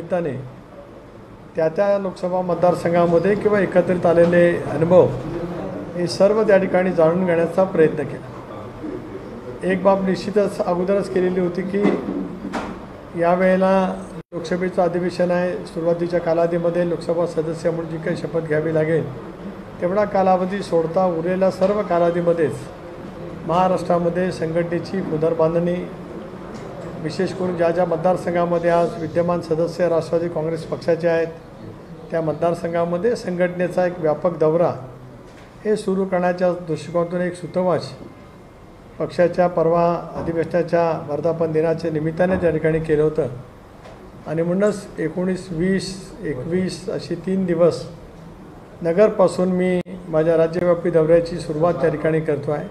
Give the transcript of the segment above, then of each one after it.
निमित्ताने त्या लोकसभा मतदारसंघामध्ये किंवा एकत्रित आलेले अनुभव हे सर्व त्या ठिकाणी जाणून घेण्याचा प्रयत्न केला। एक बाब निश्चितच अगोदरच केलेली होती की यावेळेला लोकसभेचं अधिवेशन आहे, सुरुवातीच्या कालावधीमध्ये लोकसभा सदस्य म्हणून जी काही शपथ घ्यावी लागेल तेवढा कालावधी सोडता उरलेल्या सर्व कालावधीमध्येच महाराष्ट्रामध्ये संघटनेची पुनर्बांधणी, विशेष करून ज्या मतदारसंघामध्ये आज विद्यमान सदस्य राष्ट्रवादी काँग्रेस पक्षाचे आहेत त्या मतदारसंघामध्ये संघटनेचा एक व्यापक दौरा हे सुरू करण्याच्या दृष्टिकोनातून एक सूतवाच पक्षाच्या परवा अधिवेशनाच्या वर्धापन दिनाच्या निमित्ताने त्या ठिकाणी केलं होतं। आणि म्हणूनच 19, 20, 21 अशी 3 दिवस नगरपासून मी माझ्या राज्यव्यापी दौऱ्याची सुरुवात त्या ठिकाणी करतो आहे।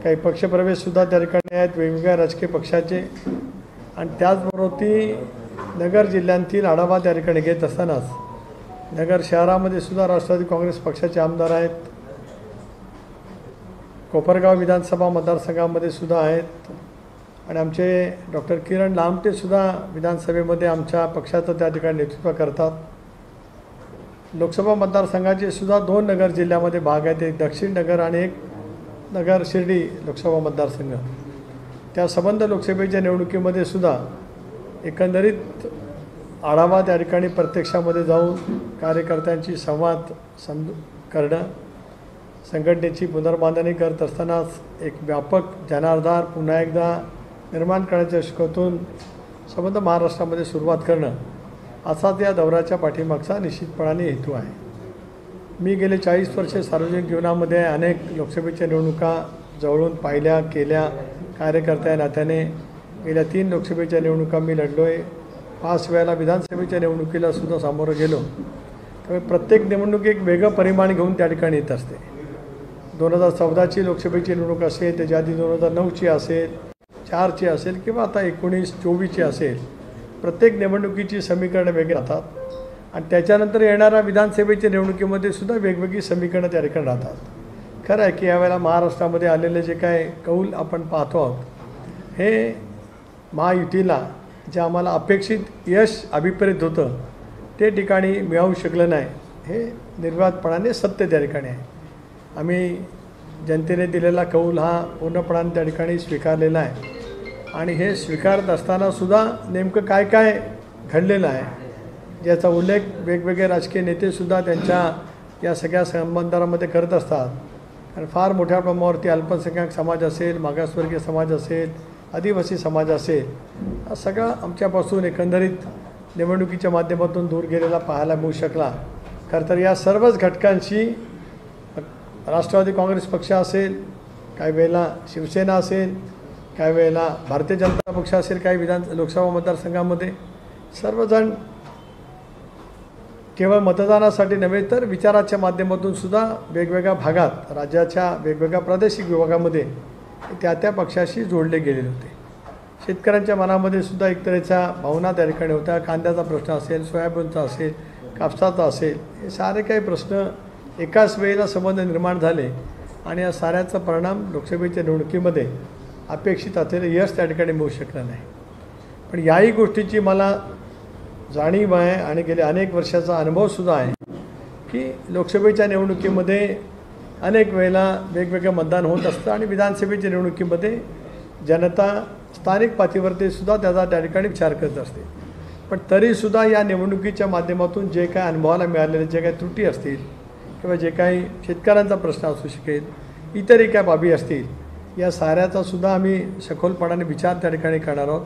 काही पक्षप्रवेशसुद्धा त्या ठिकाणी आहेत वेगवेगळ्या राजकीय पक्षाचे, आणि त्याचबरोबर ती नगर जिल्ह्यांतील आढावा त्या ठिकाणी घेत असतानाच नगर शहरामध्ये सुद्धा राष्ट्रवादी काँग्रेस पक्षाचे आमदार आहेत, कोपरगाव विधानसभा मतदारसंघामध्ये सुद्धा आहेत, आणि आमचे डॉक्टर किरण लामटेसुद्धा विधानसभेमध्ये आमच्या पक्षाचं त्या ठिकाणी नेतृत्व करतात। लोकसभा मतदारसंघाचे सुद्धा 2 नगर जिल्ह्यामध्ये भाग आहेत, एक दक्षिण नगर आणि एक नगर शिर्डी लोकसभा मतदारसंघ। त्या संबंध लोकसभेच्या निवडणुकीमध्ये सुद्धा एकंदरीत आढावा त्या ठिकाणी प्रत्यक्षामध्ये जाऊन कार्यकर्त्यांची संवाद करणं, संघटनेची पुनर्बांधणी करत असतानाच एक व्यापक जनाधार पुन्हा एकदा निर्माण करण्याच्या दृष्टिकोनातून संबंध महाराष्ट्रामध्ये सुरुवात करणं असाच या दौऱ्याच्या पाठीमागचा निश्चितपणाने हेतू आहे। मी गेले 40 वर्षे सार्वजनिक जीवनामध्ये अनेक लोकसभेच्या निवडणुका जवळून पाहिल्या केल्या, कार्यकर्त्या नात्याने गेल्या 3 लोकसभेच्या निवडणुका मी लढलो आहे, 5 वेळेला विधानसभेच्या निवडणुकीला सुद्धा सामोरं गेलो। त्यामुळे प्रत्येक निवडणूक एक वेगळं परिमाण घेऊन त्या ठिकाणी येत असते। 2014ची लोकसभेची निवडणूक असेल, त्याच्या आधी 2009ची असेल, 4ची असेल किंवा आता 19-24ची असेल, प्रत्येक निवडणुकीची समीकरणं वेगळी राहतात, आणि त्याच्यानंतर येणाऱ्या विधानसभेच्या निवडणुकीमध्ये सुद्धा वेगवेगळी समीकरणं त्या ठिकाणी राहतात। खरं आहे की यावेळेला महाराष्ट्रामध्ये आलेले जे काय कौल आपण पाहतो आहोत हे महायुतीला जे आम्हाला अपेक्षित यश अभिप्रेत होतं ते ठिकाणी मिळवू शकलं नाही, हे निर्वादपणाने सत्य त्या ठिकाणी आहे। आम्ही जनतेने दिलेला कौल हा पूर्णपणाने त्या ठिकाणी स्वीकारलेला आहे, आणि हे स्वीकारत असतानासुद्धा नेमकं काय काय घडलेलं आहे ज्याचा उल्लेख वेगवेगळे राजकीय नेतेसुद्धा त्यांच्या या सगळ्या संबंधांमध्ये करत असतात। कारण फार मोठ्या प्रमाणावरती अल्पसंख्याक समाज असेल, मागासवर्गीय समाज असेल, आदिवासी समाज असेल, हा सगळा आमच्यापासून एकंदरीत निवडणुकीच्या माध्यमातून दूर गेलेला पाहायला मिळू शकला। खरं तर या सर्वच घटकांशी राष्ट्रवादी काँग्रेस पक्ष असेल, काही वेळेला शिवसेना असेल, काही वेळेला भारतीय जनता पक्ष असेल, काही लोकसभा मतदारसंघामध्ये सर्वजण केवळ मतदानासाठी नव्हे तर विचाराच्या माध्यमातून सुद्धा वेगवेगळ्या भागात राज्याच्या वेगवेगळ्या प्रादेशिक विभागामध्ये त्या पक्षाशी जोडले गेलेले होते। शेतकऱ्यांच्या मनामध्ये सुद्धा एक तऱ्हेच्या भावना त्या ठिकाणी होत्या। कांद्याचा प्रश्न असेल, सोयाबीनचा असेल, कापसाचा असेल, हे सारे काही प्रश्न एकाच वेळेला संबंध निर्माण झाले, आणि या साऱ्याचा परिणाम लोकसभेच्या निवडणुकीमध्ये अपेक्षित असलेलं यश त्या ठिकाणी मिळू शकलं नाही। पण याही गोष्टीची मला जाणीव आहे आणि गेले अनेक वर्षाचा अनुभवसुद्धा आहे की लोकसभेच्या निवडणुकीमध्ये अनेक वेळेला वेगवेगळं मतदान होत असतं, आणि विधानसभेच्या निवडणुकीमध्ये जनता स्थानिक पातळीवरती सुद्धा त्याचा त्या ठिकाणी विचार करत असते। पण तरीसुद्धा या निवडणुकीच्या माध्यमातून जे काय अनुभवाला मिळालेले जे काही त्रुटी असतील किंवा जे काही शेतकऱ्यांचा प्रश्न असू शकेल, इतरही काय बाबी असतील, या साऱ्याचा सुद्धा आम्ही सखोलपणाने विचार त्या ठिकाणी करणार आहोत।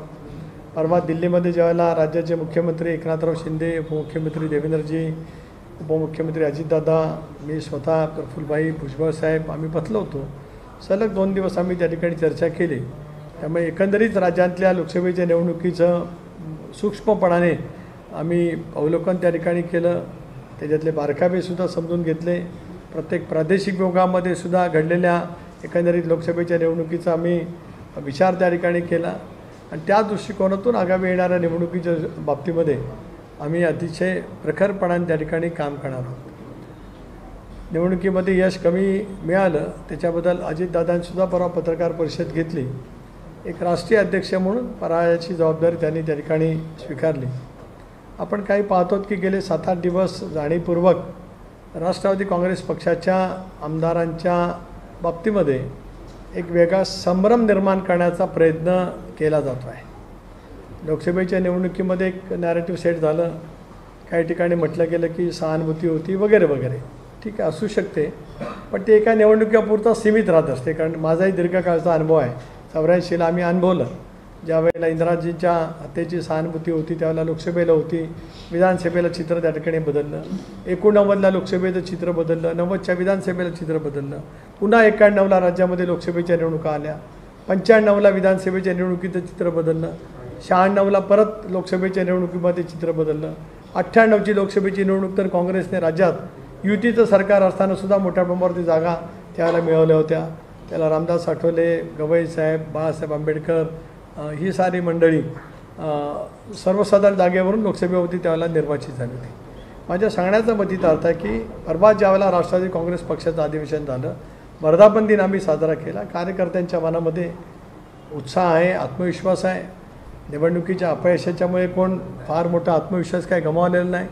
परवा दिल्लीमध्ये ज्यावेळेला राज्याचे मुख्यमंत्री एकनाथराव शिंदे, उपमुख्यमंत्री देवेंद्रजी, उपमुख्यमंत्री अजितदादा, मी स्वतः प्रफुल्लभाई भुजबळ साहेब आम्ही बसलो होतो। सलग 2 दिवस आम्ही त्या ठिकाणी चर्चा केली। त्यामुळे एकंदरीत राज्यातल्या लोकसभेच्या निवडणुकीचं सूक्ष्मपणाने आम्ही अवलोकन त्या ठिकाणी केलं, त्याच्यातले बारकावेसुद्धा समजून घेतले। प्रत्येक प्रादेशिक विभागामध्ये सुद्धा घडलेल्या एकंदरीत लोकसभेच्या निवडणुकीचा आम्ही विचार त्या ठिकाणी केला, आणि त्या दृष्टिकोनातून आगामी येणाऱ्या निवडणुकीच्या बाबतीमध्ये आम्ही अतिशय प्रखरपणाने त्या ठिकाणी काम करणार आहोत। निवडणुकीमध्ये यश कमी मिळालं त्याच्याबद्दल अजितदादांनीसुद्धा परवा पत्रकार परिषद घेतली। एक राष्ट्रीय अध्यक्ष म्हणून पराजयाची जबाबदारी त्यांनी त्या ठिकाणी स्वीकारली, आपण काही पाहतो की गेले 7-8 दिवस जाणीवपूर्वक राष्ट्रवादी काँग्रेस पक्षाच्या आमदारांच्या बाबतीमध्ये एक वेगळा संभ्रम निर्माण करण्याचा प्रयत्न केला जातो आहे। लोकसभेच्या निवडणुकीमध्ये एक नॅरेटिव्ह सेट झालं, काही ठिकाणी म्हटलं गेलं की सहानुभूती होती वगैरे वगैरे, ठीक आहे, असू शकते, पण ते एका निवडणुकीपुरता सीमित राहत असते। कारण माझाही दीर्घकाळचा अनुभव आहे, 84ला आम्ही अनुभवलं, ज्यावेळेला इंदिराजींच्या हत्येची सहानुभूती होती त्यावेळेला लोकसभेला होती, विधानसभेला चित्र त्या ठिकाणी बदललं, 89ला लोकसभेचं चित्र बदललं, 90च्या विधानसभेला चित्र बदललं, पुन्हा 91ला राज्यामध्ये लोकसभेच्या निवडणुका आल्या, 95ला विधानसभेच्या निवडणुकीचं चित्र बदललं, 96ला परत लोकसभेच्या निवडणुकीमध्ये चित्र बदललं, 98ची लोकसभेची निवडणूक तर काँग्रेसने राज्यात युतीचं सरकार असतानासुद्धा मोठ्या प्रमाणावरती जागा त्याला मिळवल्या होत्या। त्याला रामदास आठवले, गवई साहेब, बाळासाहेब आंबेडकर ही सारी मंडळी सर्वसाधारण जागेवरून लोकसभेवरती त्यावेळेला निर्वाचित झाली होती। माझ्या सांगण्याचा मतीत अर्थ आहे की परवा ज्यावेळेला राष्ट्रवादी काँग्रेस पक्षाचं अधिवेशन झालं, वर्धापन दिन आम्ही साजरा केला, कार्यकर्त्यांच्या मनामध्ये उत्साह आहे, आत्मविश्वास आहे। निवडणुकीच्या अपयशाच्यामुळे कोण फार मोठा आत्मविश्वास काही गमावलेला नाही,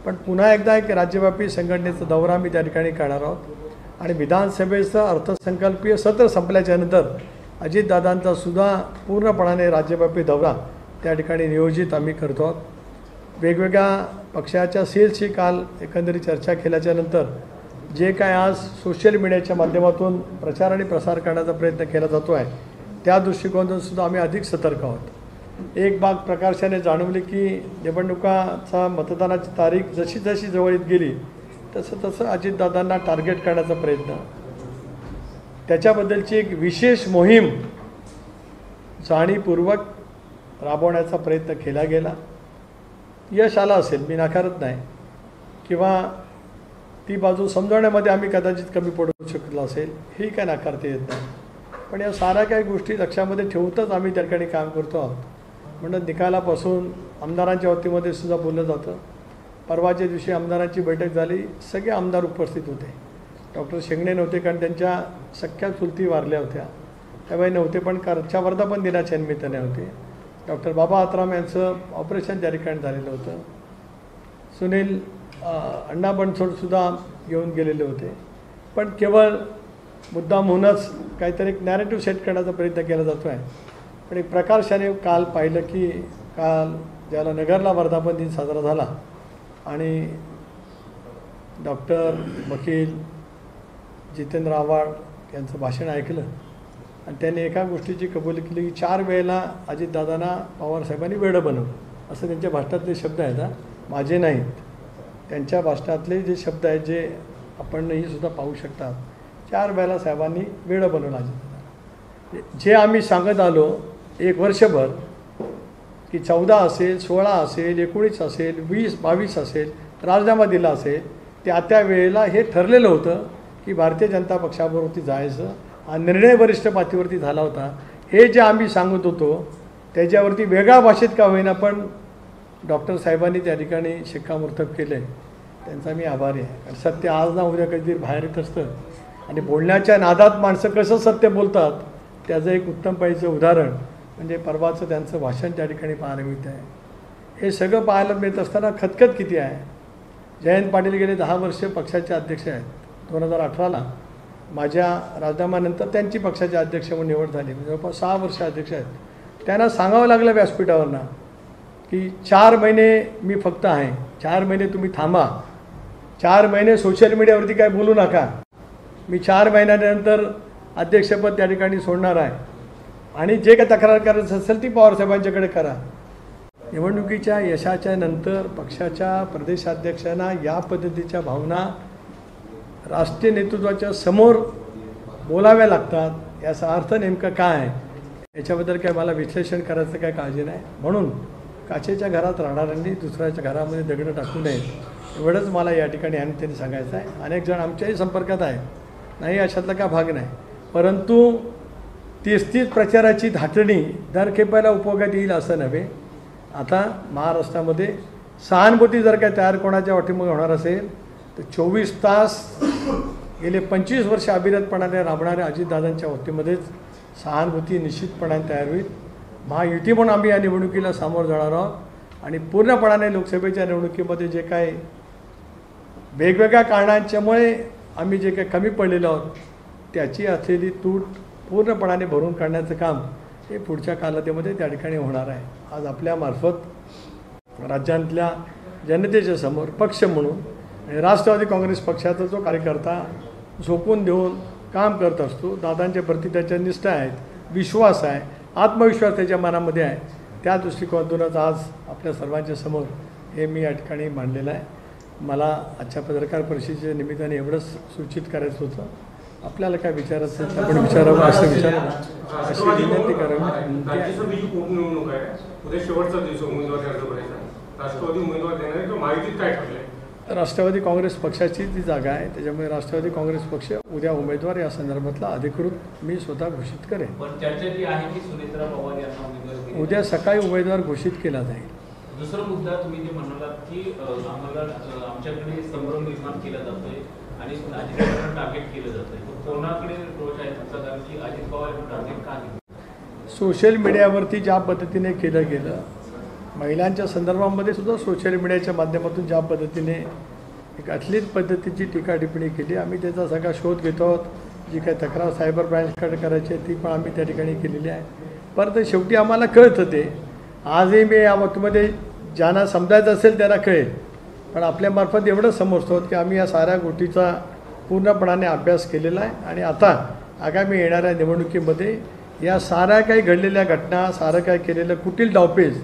पण पुन्हा एकदा एक राज्यव्यापी संघटनेचा दौरा आम्ही त्या ठिकाणी करणार आहोत आणि विधानसभेचं अर्थसंकल्पीय सत्र संपल्याच्यानंतर अजितदादांचा सुद्धा पूर्णपणाने राज्यव्यापी दौरा त्या ठिकाणी नियोजित आम्ही करतो आहोत। वेगवेगळ्या पक्षाच्या सेल्सची काल एकंदरीत चर्चा केल्याच्यानंतर जे काय आज सोशल मीडियाच्या माध्यमातून प्रचार आणि प्रसार करण्याचा प्रयत्न केला जातो आहे, त्या दृष्टिकोनातून सुद्धा आम्ही अधिक सतर्क आहोत। एक बाब प्रकाशाने जाणवली की निवडणुकाचा मतदानाची तारीख जशी जशी जवळ येत गेली तसं तसं अजितदादांना टार्गेट करण्याचा प्रयत्न, त्याच्याबद्दलची एक विशेष मोहीम जाणीवपूर्वक राबवण्याचा प्रयत्न केला गेला। यश आलं असेल, मी नाकारत नाही, किंवा ती बाजू समजवण्यामध्ये आम्ही कदाचित कमी पडू शकलो असेल, ही काय नाकारता येत नाही, पण या साऱ्या काही गोष्टी लक्षामध्ये ठेवूनच आम्ही त्या ठिकाणी काम करतो आहोत। म्हणून निकालापासून आमदारांच्या वतीमध्ये सुद्धा बोललं जातं। परवाच्या दिवशी आमदारांची बैठक झाली, सगळे आमदार उपस्थित होते। डॉक्टर शेंगणे नव्हते कारण त्यांच्या सख्या चुलती वारल्या होत्या, त्यावेळी नव्हते, पण कारच्या वर्धापन दिनाच्या निमित्ताने होते। डॉक्टर बाबा आत्राम यांचं ऑपरेशन त्या ठिकाणी झालेलं होतं, सुनील अण्णा बनसोडसुद्धा येऊन गेलेले होते, पण केवळ मुद्दाम होऊनच काहीतरी एक नॅरेटिव्ह सेट करण्याचा प्रयत्न केला जातो आहे। पण एक प्रकाशाने काल पाहिलं की काल ज्याला नगरला वर्धापन दिन साजरा झाला आणि डॉक्टर वकील जितेंद्र आव्हाड यांचं भाषण ऐकलं आणि त्यांनी एका गोष्टीची कबुली केली की 4 वेळेला अजितदादांना पवारसाहेबांनी वेडं बनवलं, असं त्यांच्या भाषणातले शब्द आहेत, माझे नाहीत, त्यांच्या भाषणातले जे शब्द आहेत जे आपणही सुद्धा पाहू शकतात। 4 वेळेला साहेबांनी वेडं बनवलं अजितदादा। जे आम्ही सांगत आलो एक वर्षभर की 14 असेल, 16 असेल, 19 असेल, 20, 22 असेल, राजीनामा दिला असेल, त्या वेळेला हे ठरलेलं होतं की भारतीय जनता पक्षाबरोबरती जायचं, हा निर्णय वरिष्ठ पातळीवरती झाला होता। हे जे आम्ही सांगत होतो त्याच्यावरती वेगळ्या भाषेत का होईना पण डॉक्टर साहेबांनी त्या ठिकाणी शिक्कामोर्तब केले, त्यांचा मी आभारी आहे। कारण सत्य आज ना उद्या कधीतरी बाहेर येत असतं आणि बोलण्याच्या नादात माणसं कसं सत्य बोलतात त्याचं एक उत्तम पाहिजे उदाहरण म्हणजे परवाचं त्यांचं भाषण त्या ठिकाणी पाहायला मिळतं आहे। हे सगळं पाहायला मिळत असताना खतखत किती आहे। जयंत पाटील गेले 10 वर्ष पक्षाचे अध्यक्ष आहेत, 2018ला माझ्या राजीनाम्यानंतर त्यांची पक्षाचे अध्यक्ष म्हणून निवड झाली, जवळपास 6 वर्ष अध्यक्ष आहेत। त्यांना सांगावं लागलं व्यासपीठावरनं की 4 महिने मी फक्त आहे, 4 महिने तुम्ही थांबा, 4 महिने सोशल मीडियावरती काय बोलू नका, मी 4 महिन्यानंतर अध्यक्षपद त्या ठिकाणी सोडणार आहे आणि जे काय तक्रार करायचं असेल ती पवारसाहेबांच्याकडे करा। निवडणुकीच्या यशाच्या नंतर पक्षाच्या प्रदेशाध्यक्षांना या पद्धतीच्या भावना राष्ट्रीय नेतृत्वाच्या समोर बोलाव्या लागतात, याचा अर्थ नेमका काय आहे याच्याबद्दल काय मला विश्लेषण करायचं काय काळजी नाही। म्हणून काचेच्या घरात राहणाऱ्यांनी दुसऱ्याच्या घरामध्ये दगडं टाकू नयेत, एवढंच मला या ठिकाणी आणि त्यांनी सांगायचं आहे। अनेक जण आमच्याही संपर्कात आहेत, नाही अशातला का भाग नाही, परंतु 33 प्रचाराची धाटणी दर खेपायला उपयोगात येईल असं नव्हे। आता महाराष्ट्रामध्ये सहानुभूती जर काय तयार कोणाच्या वाटेमुळे होणार असेल तर 24 तास गेले 25 वर्ष अविरतपणाने राबणाऱ्या अजितदादांच्या वतीमध्येच सहानुभूती निश्चितपणाने तयार होईल। महायुती म्हणून आम्ही या निवडणुकीला सामोरं जाणार आहोत आणि पूर्णपणाने लोकसभेच्या निवडणुकीमध्ये जे काय वेगवेगळ्या कारणांच्यामुळे आम्ही जे काही कमी पडलेलो आहोत त्याची असलेली तूट पूर्णपणाने भरून काढण्याचं काम हे पुढच्या कालावधीमध्ये त्या ठिकाणी होणार आहे. आज आपल्यामार्फत राज्यातल्या जनतेच्या समोर पक्ष म्हणून आणि राष्ट्रवादी काँग्रेस पक्षाचा जो कार्यकर्ता झोकून देऊन काम करत असतो, दादांच्या प्रती त्याच्या निष्ठा आहेत, विश्वास आहे, आत्मविश्वास त्याच्या मनामध्ये आहे, त्या दृष्टिकोनातूनच आज आपल्या सर्वांच्या समोर हे मी या ठिकाणी मांडलेलं आहे. मला आजच्या पत्रकार परिषदेच्या निमित्ताने एवढंच सूचित करायचं होतं. आपल्याला काय विचारायचं असेल आपण विचारावं, असं विचारावं अशी विनंती करावी. राष्ट्रवादी काँग्रेस पक्षाची ती जागा आहे, त्याच्यामुळे राष्ट्रवादी काँग्रेस पक्ष उद्या उमेदवार या संदर्भातला अधिकृत मी स्वतः घोषित करेन. उद्या सकाळी उमेदवार घोषित केला जाईल. दुसरा मुद्दा तुम्ही जे म्हणालात की आम्हाला आमच्याकडे संभ्रम निर्माण केला जातोय आणि अजित पवारांना टार्गेट केलं जातंय, कोणाकडे रोष आहे तुमचा? कारण की अजित पवार टार्गेट का केलं? सोशल मीडियावरती ज्या पद्धतीने केलं गेलं, महिलांच्या संदर्भामध्ये सुद्धा सोशल मीडियाच्या माध्यमातून ज्या पद्धतीने एक अश्लील पद्धतीची टीका टिप्पणी केली, आम्ही त्याचा सगळा शोध घेतो आहोत. जी काही तक्रार सायबर ब्रँचकडे करायची आहे ती पण आम्ही त्या ठिकाणी केलेली आहे. परंतु शेवटी आम्हाला कळतं ते आजही मी या वक्तमध्ये ज्यांना समजायचं असेल त्यांना कळेल, पण आपल्यामार्फत एवढं समजतो की आम्ही या साऱ्या गोष्टीचा पूर्णपणाने अभ्यास केलेला आहे आणि आता आगामी येणाऱ्या निवडणुकीमध्ये या साऱ्या काही घडलेल्या घटना, सारं काय केलेलं कुटील डावपेच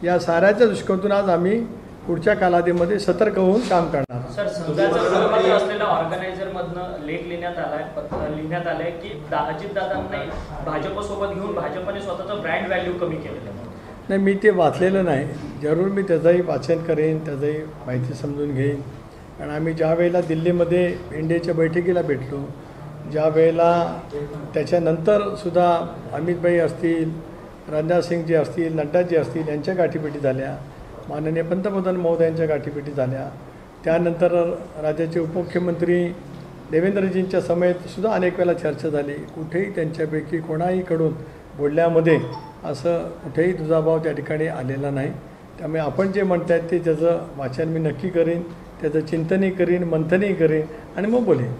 या साऱ्याच्या दृष्टिकोनातून आज आम्ही पुढच्या कालावधीमध्ये सतर्क होऊन काम करणार. सर, संघाचा असलेल्या ऑर्गनायझरमधनं लेख लिहिण्यात आलाय की अजितदादांनी भाजपसोबत घेऊन भाजपने स्वतःचं ब्रँड व्हॅल्यू कमी केलेलं. नाही, मी ते वाचलेलं नाही. जरूर मी त्याचंही वाचन करेन, त्याचंही माहिती समजून घेईन. कारण आम्ही ज्या वेळेला दिल्लीमध्ये एनडीएच्या बैठकीला भेटलो, ज्या वेळेला त्याच्यानंतरसुद्धा अमितभाई असतील, राजनाथ सिंगजी असतील, नड्डाजी असतील यांच्या गाठीभेटी झाल्या, माननीय पंतप्रधान महोदयांच्या गाठीभेटी झाल्या, त्यानंतर राज्याचे उपमुख्यमंत्री देवेंद्रजींच्या समेतसुद्धा अनेक वेळा चर्चा झाली. कुठेही त्यांच्यापैकी कोणाहीकडून बोलण्यामध्ये असं कुठेही दुजाभाव त्या ठिकाणी आलेला नाही. त्यामुळे आपण जे म्हणत आहेत ते त्याचं वाचन मी नक्की करीन, त्याचं चिंतनही करीन, मंथनही करीन आणि मग बोलेन.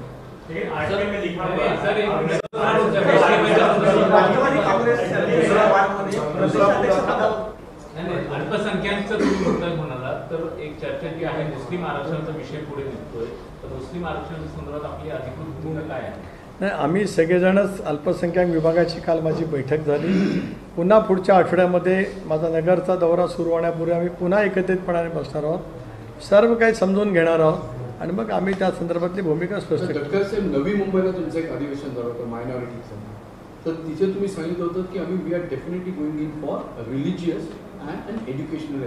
अल्पसंख्याकांचं तुम्ही म्हणताय म्हणाला तर एक चर्चा जी आहे मुस्लिम आरक्षणाचा विषय पुढे निघतोय, तर मुस्लिम आरक्षणाच्या संदर्भात आपली अधिकृत भूमिका काय आहे? नाही, आम्ही सगळेजणच अल्पसंख्याक विभागाची काल माझी बैठक झाली. पुन्हा पुढच्या आठवड्यामध्ये माझा नगरचा दौरा सुरू होण्यापूर्वी आम्ही पुन्हा एकत्रितपणाने बसणार आहोत, सर्व काही समजून घेणार आहोत आणि मग आम्ही त्या संदर्भातली भूमिका स्पष्ट करू. नवी मुंबईला तुमचं एक अधिवेशन झालं होतं मायनॉरिटीचं, तर तिथे तुम्ही सांगितलं होतं की आम्ही we are definitely going in for religious and educational.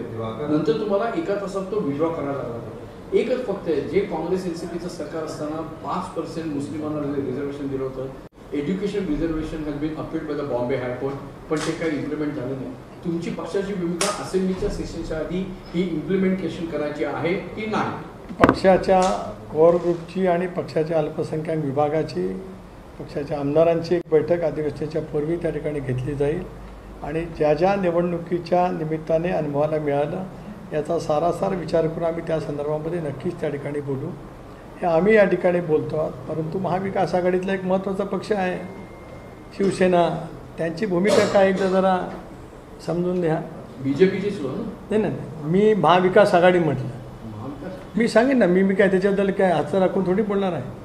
नंतर तुम्हाला एका तासात तो विड्रॉ करायला लागला होता. एकच फक्त आहे, जे काँग्रेस एनसीपीचं सरकार असताना 5% मुस्लिमांना रिझर्वेशन दिलं होतं. Education reservation has been appealed by the Bombay high court, पण ते काही इम्प्लिमेंट झालं नाही. तुमची पक्षाची भूमिका असेंब्लीच्या सेशनच्या आधी ही इम्प्लिमेंटेशन करायची आहे की नाही? पक्षाच्या कोर ग्रुपची आणि पक्षाच्या अल्पसंख्याक विभागाची, पक्षाच्या आमदारांची एक बैठक अधिवेशनाच्या पूर्वी त्या ठिकाणी घेतली जाईल आणि ज्या ज्या निवडणुकीच्या निमित्ताने अनुभवाला मिळालं याचा सारासार विचार करून आम्ही त्या संदर्भामध्ये नक्कीच त्या ठिकाणी बोलू. हे आम्ही या ठिकाणी बोलतो आहोत. परंतु महाविकास आघाडीतला एक महत्त्वाचा पक्ष आहे शिवसेना, त्यांची भूमिका काय एकदा जरा समजून घ्या. बीजेपीचीच नाही नाही, मी महाविकास आघाडी म्हटलं. मी सांगेन ना, मी काय त्याच्याबद्दल काय हातचं राखून थोडी बोलणार आहे.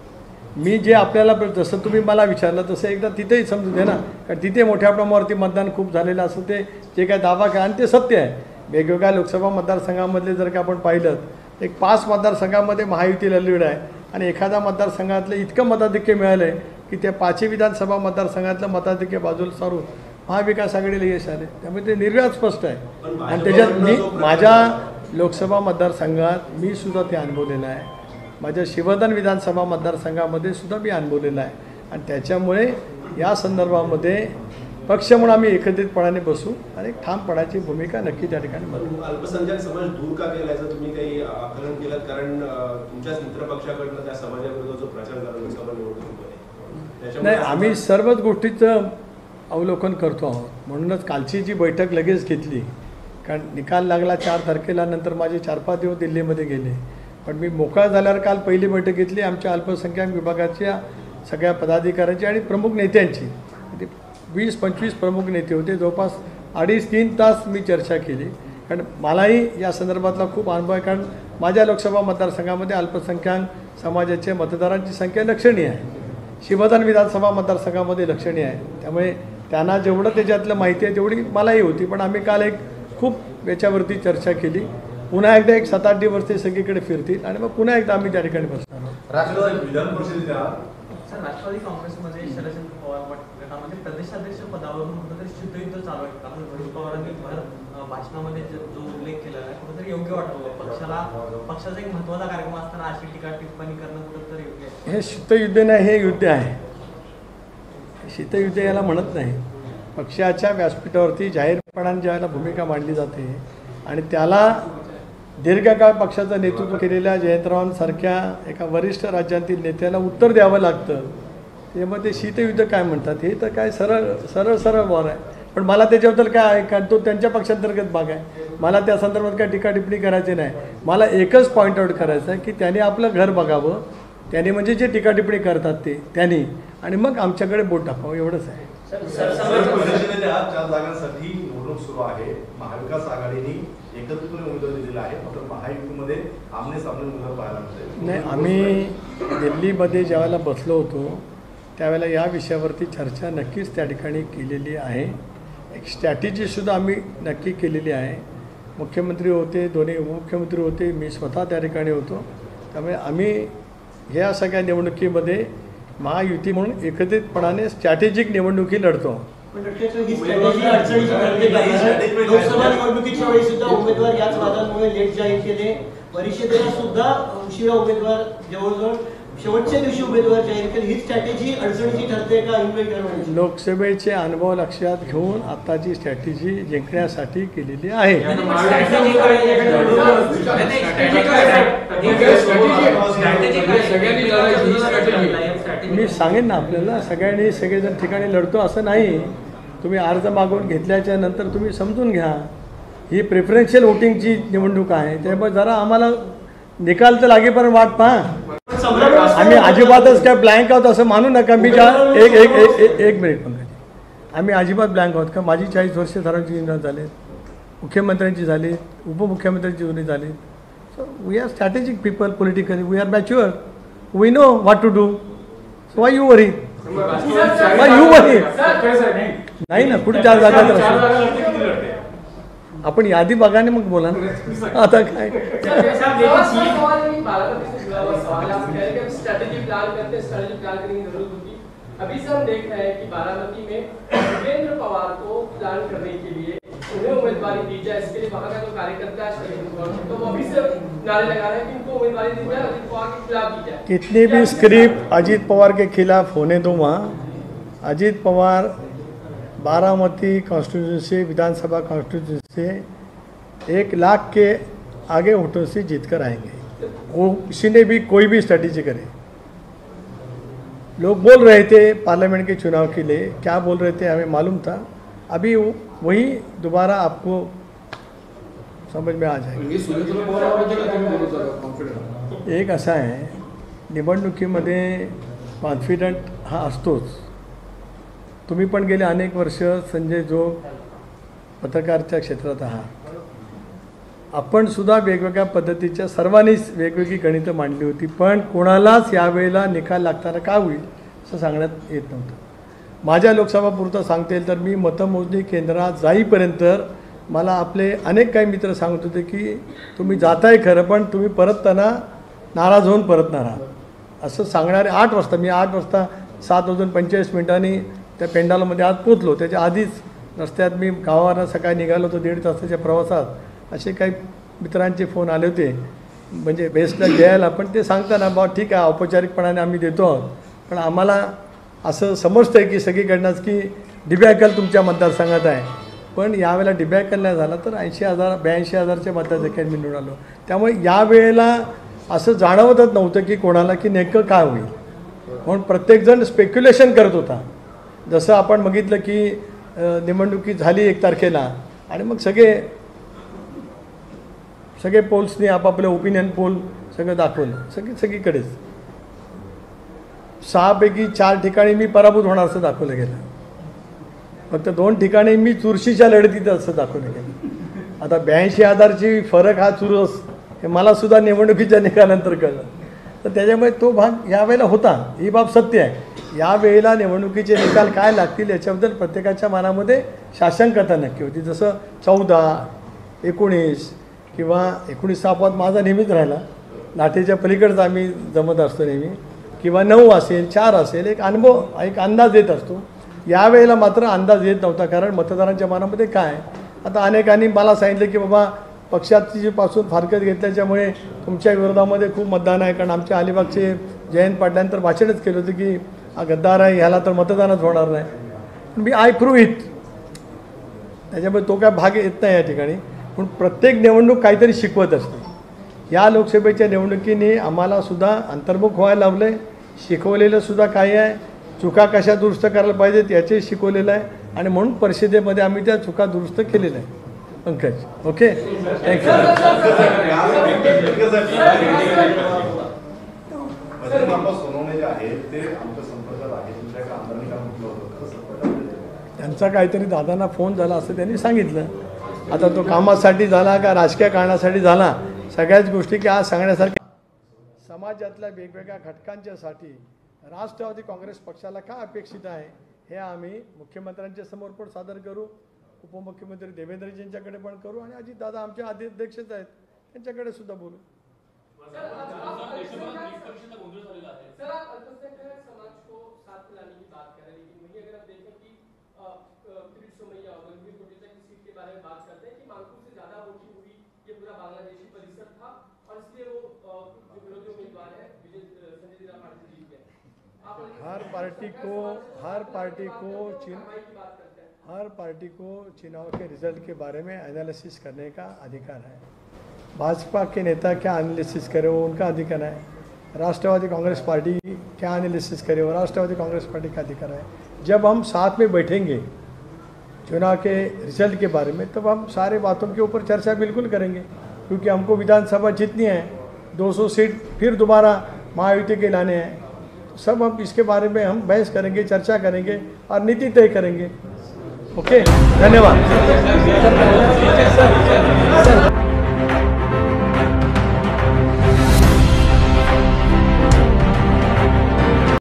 मी जे आपल्याला जसं तुम्ही मला विचारलं तसं एकदा तिथेही समजून दे ना, कारण तिथे मोठ्या प्रमाणावरती मतदान खूप झालेलं असं ते जे काय दावा काय आणि ते सत्य आहे. वेगवेगळ्या लोकसभा मतदारसंघामधले जर का आपण पाहिलं एक 5 मतदारसंघामध्ये महायुतीला लीड आहे आणि एखाद्या मतदारसंघातलं इतकं मताधिक्य मिळालं आहे की त्या 5 विधानसभा मतदारसंघातलं मताधिक्य बाजूला सारून महाविकास आघाडीला यश आले. त्यामुळे ते निर्व्याज स्पष्ट आहे आणि त्याच्यात मी माझ्या लोकसभा मतदारसंघात मी सुद्धा ते अनुभवलेलं आहे. माझ्या शिवधन विधानसभा मतदारसंघामध्ये सुद्धा मी अनुभवलेलं आहे आणि त्याच्यामुळे या संदर्भामध्ये पक्ष म्हणून आम्ही एकत्रितपणाने बसू आणि ठामपणाची भूमिका नक्की त्या ठिकाणी बदलू. अल्पसंख्याक समाज दूर का केला याचं तुम्ही काही आकलन केलं? कारण तुमच्याच मित्रपक्षाकडनं त्या समाजाविरुद्ध जो प्रचार झाला लोकसभा निवडणुकीमध्ये, नाही, आम्ही सर्वच गोष्टीचं अवलोकन करतो आहोत. म्हणूनच कालची जी बैठक लगेच घेतली, कारण निकाल लागला 4 तारखेला, नंतर माझे 4-5 दिवस दिल्लीमध्ये गेले. पण मी मोकळा झाल्यावर काल पहिली बैठक घेतली आमच्या अल्पसंख्याक विभागाच्या सगळ्या पदाधिकाऱ्यांची आणि प्रमुख नेत्यांची. 20-25 प्रमुख नेते होते. जवळपास 2.5-3 तास मी चर्चा केली. कारण मलाही या संदर्भातला खूप अनुभव आहे. कारण माझ्या लोकसभा मतदारसंघामध्ये अल्पसंख्याक समाजाच्या मतदारांची संख्या लक्षणीय आहे. शिवधन विधानसभा मतदारसंघामध्ये लक्षणीय आहे. त्यामुळे त्यांना जेवढं त्याच्यातलं माहिती आहे तेवढी मलाही होती. पण आम्ही काल एक खूप याच्यावरती चर्चा केली. पुन्हा एकदा एक 7-8 दिवस ते सगळीकडे फिरतील आणि मग पुन्हा एकदा आम्ही त्या ठिकाणी बसणार आहोत. राष्ट्रवादी काँग्रेसमध्ये शरदचंद्र पवार गटामध्ये प्रदेशाध्यक्ष पदावरून कुठेतरी शिवयुद्ध चालू आहे. कारण रोहित पवारांनी भाषणामध्ये जो उल्लेख केला आहे कुठेतरी योग्य वाटतो. पक्षाचा एक महत्त्वाचा कार्यक्रम असताना अशी टीका टिप्पणी करणं कुठेतरी योग्य आहे. हे शीतयुद्ध नाही, हे युद्ध आहे. शीतयुद्ध याला म्हणत नाही. पक्षाच्या व्यासपीठावरती जाहीरपणाने ज्यावेळेला भूमिका मांडली जाते आणि त्याला दीर्घकाळ पक्षाचं नेतृत्व केलेल्या जयंतरावांसारख्या एका वरिष्ठ राज्यातील नेत्याला उत्तर द्यावं लागतं. त्यामुळे ते शीतयुद्ध काय म्हणतात, हे तर काय सरळ वॉर आहे. पण मला त्याच्याबद्दल काय आहे का, तो त्यांच्या पक्षांतर्गत भाग आहे. मला त्या संदर्भात काय टीका टिप्पणी करायची नाही. मला एकच पॉईंट आऊट करायचं आहे की त्यांनी आपलं घर बघावं, त्यांनी म्हणजे जे टीका टिप्पणी करतात ते त्यांनी, आणि मग आमच्याकडे बोट टाकावं, एवढंच आहे. परिषदेच्या 4 जागांसाठी निवडणूक सुरू आहे. महाविकास आघाडीने एकत्रितपणे उमेदवारी दिलेला आहे. मात्र महायुतीमध्ये आमने सामने उमेदवार पाहायला मिळते. नाही, आम्ही दिल्लीमध्ये ज्यावेळेला बसलो होतो त्यावेळेला या विषयावरती चर्चा नक्कीच त्या ठिकाणी केलेली आहे. एक स्ट्रॅटेजीसुद्धा आम्ही नक्की केलेली आहे. मुख्यमंत्री होते, दोन्ही उपमुख्यमंत्री होते, मी स्वतः त्या ठिकाणी होतो. त्यामुळे आम्ही ह्या सगळ्या निवडणुकीमध्ये महायुती म्हणून एकत्रितपणाने स्ट्रॅटेजिक निवडणुकी लढतो. लोकसभा निवडणुकीच्या वेळी सुद्धा उमेदवार याच वादांमुळे लेट जाहीर केले. परिषदेला सुद्धा उशिरा उमेदवार, जवळजवळ शेवटच्या दिवशी उमेदवार जाहीर केले. ही स्ट्रॅटेजी अडचणीची ठरते का ठरवण्याची? लोकसभेचे अनुभव लक्षात घेऊन आताची स्ट्रॅटेजी जिंकण्यासाठी केलेली आहे. मी सांगेन ना आपल्याला, सगळेजण ठिकाणी लढतो असं नाही. तुम्ही अर्ज मागून घेतल्याच्या नंतर तुम्ही समजून घ्या, ही प्रेफरन्शियल वोटिंगची निवडणूक आहे. त्यामुळे जरा आम्हाला निकाल तर लागेपर्यंत वाट पहा. आम्ही अजिबातच काय ब्लँक आहोत असं मानू नका. मी एक मिनिट पंकज, आम्ही अजिबात ब्लँक आहोत का? माझी 40 वर्ष सर्वांची निवडणूक झाले, मुख्यमंत्र्यांची झाली, उपमुख्यमंत्र्यांची दोन्ही झाली. So we are strategic people politically. We are mature. We know what to do. So why you worry? नाही ना, कुठे 4 जागा तर आपण यादी बघाने मग बोला ना. आता काय अभी से हम देख रहे हैं कि बारामती में भूपेंद्र पवार को प्लान करने के लिए उन्हें उम्मीदवारी दी जाए. इसके लिए वहां का जो कार्यकर्ता है तो वो अभी से नारे लगा रहे हैं कि उनको उम्मीदवारी दी जाए, अजित पवार के खिलाफ दी जाए. कितनी भी स्क्रिप्ट अजीत पवार के खिलाफ होने दो. वहाँ अजीत पवार बारामती कॉन्स्टिट्यूंसी, विधानसभा कॉन्स्टिट्यूंसी 1 लाख के आगे वोटों से जीत कर आएंगे. वो किसी ने भी कोई भी स्ट्रैटेजी करे. लोग बोल रहे थे पार्लियामेंट के चुनाव के लिए, क्या बोल रहे थे हमें मालूम था. अभी वही दोबारा आपको समझ में आ जाएगा. एक असा आहे, निवडणुकीमध्ये कॉन्फिडंट हा असतोच. तुम्ही पण गेले अनेक वर्ष संजय जोग पत्रकारच्या क्षेत्रात आहात. आपण सुद्धा वेगवेगळ्या पद्धतीच्या सर्वांनीच वेगवेगळी गणितं मांडली होती. पण कोणालाच यावेळेला निकाल लागताना का होईल असं सांगण्यात येत नव्हतं. माझ्या लोकसभापुरतं सांगता येईल तर मी मतमोजणी केंद्रात जाईपर्यंत मला आपले अनेक काही मित्र सांगत होते की तुम्ही जाताय खरं, पण तुम्ही परतताना नाराज होऊन परतणार आहात असं सांगणारे. 8 वाजता, मी 8 वाजता 7:45 त्या पेंडालमध्ये आत पोचलो. त्याच्या आधीच रस्त्यात मी गावाला सकाळी निघालो होतो 1.5 तासाच्या प्रवासात. असे काही मित्रांचे फोन आले होते म्हणजे बेस्टला द्यायला. पण ते सांगताना बा ठीक आहे औपचारिकपणाने आम्ही देतो आहोत, पण आम्हाला असं समजतं आहे की सगळीकडनंच की डिबॅकल तुमच्या मतदारसंघात आहे. पण यावेळेला डिबॅकल नाही झाला तर 80,000 82,000च्या मताधिक्याने मी निवडून आलो. त्यामुळे यावेळेला असं जाणवतच नव्हतं की कोणाला की नेमकं काय होईल. म्हणून प्रत्येकजण स्पेक्युलेशन करत होता. जसं आपण बघितलं की निवडणुकी झाली 1 तारखेला आणि मग सगळे सगळे पोल्सनी आपापले ओपिनियन पोल सगळं दाखवलं, सगळीकडेच 6 पैकी 4 ठिकाणी मी पराभूत होणार असं दाखवलं गेलं. फक्त 2 ठिकाणी मी चुरशीच्या लढतीत असं दाखवलं गेलं. आता 82,000ची फरक हा चुरस हे मला सुद्धा निवडणुकीच्या निकालानंतर कळलं. तर त्याच्यामुळे तो भाग यावेळेला होता, ही बाब सत्य आहे. यावेळेला निवडणुकीचे निकाल काय लागतील याच्याबद्दल प्रत्येकाच्या मनामध्ये शासनकथा नक्की होती. जसं 14, 19 किंवा 19 अपवाद माझा नेहमीच राहिला, लाठीच्या पलीकडचं आम्ही जमत असतो नेहमी, किंवा 9 असेल, 4 असेल, एक अनुभव, एक अंदाज येत असतो. यावेळेला मात्र अंदाज येत नव्हता. कारण मतदारांच्या मनामध्ये काय, आता अनेकांनी मला सांगितलं की बाबा पक्षाची जी पासून फारकत घेतल्याच्यामुळे तुमच्या विरोधामध्ये खूप मतदान आहे. कारण आमच्या अलिबागचे जयंत पाटलांतर भाषणच केलं होतं की हा गद्दार आहे, ह्याला तर मतदानच होणार नाही. मी आय प्रूव्ह इट. त्याच्यामुळे तो काय भाग येत नाही या ठिकाणी. पण प्रत्येक निवडणूक काहीतरी शिकवत असते. या लोकसभेच्या निवडणुकीने आम्हाला सुद्धा अंतर्मुख व्हायला लावलं आहे. शिकवलेलं सुद्धा काय आहे, चुका कशा दुरुस्त करायला पाहिजेत याचे शिकवलेलं आहे. आणि म्हणून परिषदेमध्ये आम्ही त्या चुका दुरुस्त केलेल्या आहे. Pankaj, okay, thank you. सोनवणे जे आहेत ते आमच्या संपर्कात आहेत, तुमच्या आमदारांनी काय म्हटलं होतं, त्यांचा काहीतरी दादांना फोन झाला असं त्यांनी सांगितलं. आता तो कामासाठी झाला का राजकीय कारणासाठी झाला, सगळ्याच गोष्टी की आज सांगण्यासारख्या. समाजातल्या वेगवेगळ्या घटकांच्यासाठी राष्ट्रवादी काँग्रेस पक्षाला काय अपेक्षित आहे हे आम्ही मुख्यमंत्र्यांच्या समोर पण सादर करू, उपमुख्यमंत्री देवेंद्रजींच्याकडे पण करू, आणि अजितदादा आमचे अध्यक्षच आहेत त्यांच्याकडे सुद्धा बोलू. सर, आप अल्पसंख्यक समाज को साथ मिलाने की बात कर रहे हैं, लेकिन वही अगर आप देखें कि किरीट सोमैया और रणवीर कोटेचा की सीट के बारे में बात करते हैं कि मानसून से ज्यादा वोटिंग हुई, ये पूरा बांग्लादेशी परिसर था और इसलिए वो जो विरोधी उम्मीदवार है संजय जीरा पाटिल जीत गए. हर पार्टी को चुनाव के रिजल्ट के बारे में एनालिसिस करने का अधिकार है. भाजपा के नेता क्या एनालिसिस करे वो उनका अधिकार है. राष्ट्रवादी कांग्रेस पार्टी क्या एनालिसिस करे वो राष्ट्रवादी कांग्रेस पार्टी का अधिकार है. जब हम साथ में बैठेंगे चुनाव के रिजल्ट के बारे में, तब हम सारे बातों के ऊपर चर्चा बिल्कुल करेंगे. क्योंकि हमको विधानसभा जीतनी है, 200 सीट फिर दोबारा महायुति के लाने हैं. सब हम इसके बारे में हम बहस करेंगे, चर्चा करेंगे और नीति तय करेंगे. ओके, धन्यवाद.